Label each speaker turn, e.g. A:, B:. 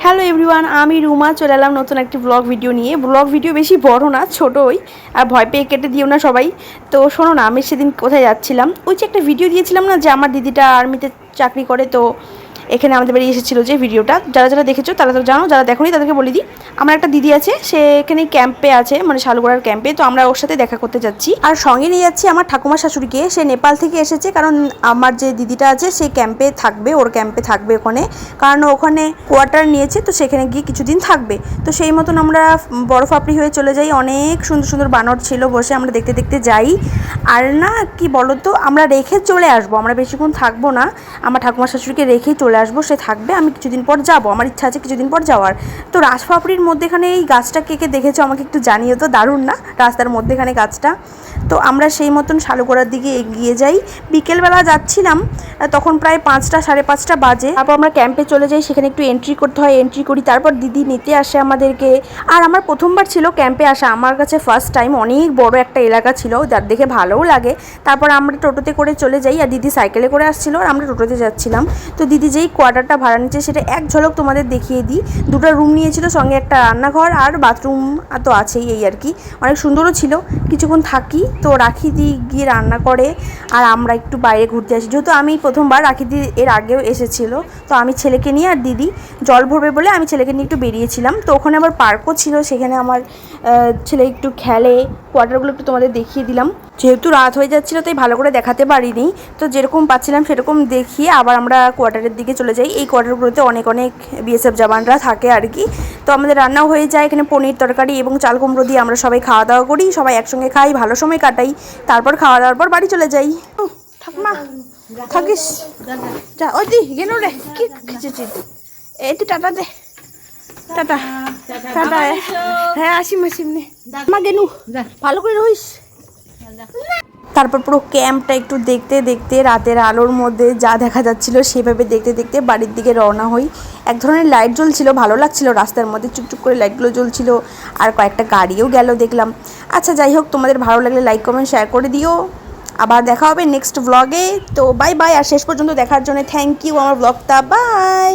A: Hello everyone, আমি রুমা চলে এলাম নতুন একটি ব্লগ ভিডিও নিয়ে। ব্লগ ভিডিও বেশি বড় না, ছোটোই, আর ভয় পেয়ে কেটে দিও না সবাই। তো শোনো না, আমি সেদিন কোথায় যাচ্ছিলাম, ওই যে একটা ভিডিও দিয়েছিলাম না যে আমার দিদিটা আর্মিতে চাকরি করে, তো এখানে আমাদের বাড়ি এসেছিলো যে ভিডিওটা, যারা যারা দেখেছো তারা তো জানো, যারা দেখোনি তাদেরকে বলে দিই। আমার একটা দিদি আছে, সে এখানে ক্যাম্পে আছে, মানে শালগড়ার ক্যাম্পে, তো আমরা ওর সাথে দেখা করতে যাচ্ছি। আর সঙ্গে নিয়ে যাচ্ছি আমার ঠাকুমা শাশুড়িকে, সে নেপাল থেকে এসেছে, কারণ আমার যে দিদিটা আছে সে ক্যাম্পে থাকবে, ওর ক্যাম্পে থাকবে ওখানে, কারণ ওখানে কোয়ার্টার নিয়েছে, তো সেখানে গিয়ে কিছুদিন থাকবে। তো সেই মতন আমরা বড় ফাপড়ি হয়ে চলে যাই। অনেক সুন্দর সুন্দর বানর ছিল, বসে আমরা দেখতে দেখতে যাই। আর না কি বলো তো, আমরা রেখে চলে আসবো, আমরা বেশিক্ষণ থাকবো না, আমার ঠাকুমা শাশুড়িকে রেখেই চলে আসবো, সে থাকবে, আমি কিছুদিন পর যাবো, আমার ইচ্ছা আছে কিছুদিন পর যাওয়ার। তো রাজফাপড়ির মধ্যেখানে এই গাছটা কে কে দেখেছো আমাকে একটু জানিও তো, দারুণ না রাস্তার মধ্যেখানে গাছটা। তো আমরা সেই মতন শালগড়ার দিকে এগিয়ে যাই। বিকেলবেলা যাচ্ছিলাম, তখন প্রায় 5টা সাড়ে 5টা বাজে। তারপর আমরা ক্যাম্পে চলে যাই, সেখানে একটু এন্ট্রি করতে হয়, এন্ট্রি করি, তারপর দিদি নিতে আসে আমাদেরকে। আর আমার প্রথমবার ছিল ক্যাম্পে আসা, আমার কাছে ফার্স্ট টাইম। অনেক বড় একটা এলাকা ছিল, যার দেখে ভালোও লাগে। তারপর আমরা টোটোতে করে চলে যাই, আর দিদি সাইকেলে করে আসছিল, আর আমরা টোটোতে যাচ্ছিলাম। তো দিদি যেই কোয়ার্টারটা ভাড়া নিচ্ছে সেটা এক ঝলক তোমাদের দেখিয়ে দিই। 2টা রুম নিয়েছিল, সঙ্গে একটা রান্নাঘর আর বাথরুম তো আছেই, এই আর কি। অনেক সুন্দরও ছিল। কিছুক্ষণ থাকি, তো রাখিদি গিয়ে রান্না করে, আর আমরা একটু বাইরে ঘুরতে আসি। যেহেতু আমি প্রথমবার, রাখিদি এর আগেও এসেছিলো, তো আমি ছেলেকে নিয়ে আর দিদি জল ভরবে বলে আমি ছেলেকে নিয়ে একটু বেরিয়েছিলাম। তো ওখানে আবার পার্কও ছিল, সেখানে আমার ছেলে একটু খেলে। কোয়ার্টারগুলো একটু তোমাদের দেখিয়ে দিলাম। যেহেতু রাত হয়ে যাচ্ছিলো তাই ভালো করে দেখাতে পারিনি, তো যেরকম পাচ্ছিলাম সেরকম দেখিয়ে আবার আমরা কোয়ার্টারের দিকে চলে যাই। এই কোয়ার্টারগুলোতে অনেক অনেক বিএসএফ জওয়ানরা থাকে আর কি। তো আমাদের রান্নাও হয়ে যায়, এখানে পনির তরকারি এবং চাল কুমড়ো দিয়ে আমরা সবাই খাওয়া দাওয়া করি, সবাই একসঙ্গে খাই, ভালো সময় কাটাই। তারপর খাওয়া দাওয়ার পর বাড়ি চলে যাই। ঠাকুমা থাকিস, যা ওই দি গেল রে, কি খেয়েছিস এই তুই, টাটা দে, টাটা টাটা। হ্যাঁ আসিম আসিম নে, মা গেনু, ভালো করে রইস। তারপর পুরো ক্যাম্পটা একটু দেখতে দেখতে, রাতের আলোর মধ্যে যা দেখা যাচ্ছিল সেভাবে দেখতে দেখতে বাড়ির দিকে রওনা হই। এক ধরনের লাইট জ্বলছিল, ভালো লাগছিল, রাস্তার মধ্যে চুপচুপ করে লাইটগুলো জ্বলছিল, আর কয়েকটা গাড়িও গেল দেখলাম। আচ্ছা যাই হোক, তোমাদের ভালো লাগলে লাইক কমেন্ট শেয়ার করে দিও। আবার দেখা হবে নেক্সট ব্লগে। তো বাই বাই, আর শেষ পর্যন্ত দেখার জন্য থ্যাংক ইউ আমার ব্লগটা। বাই।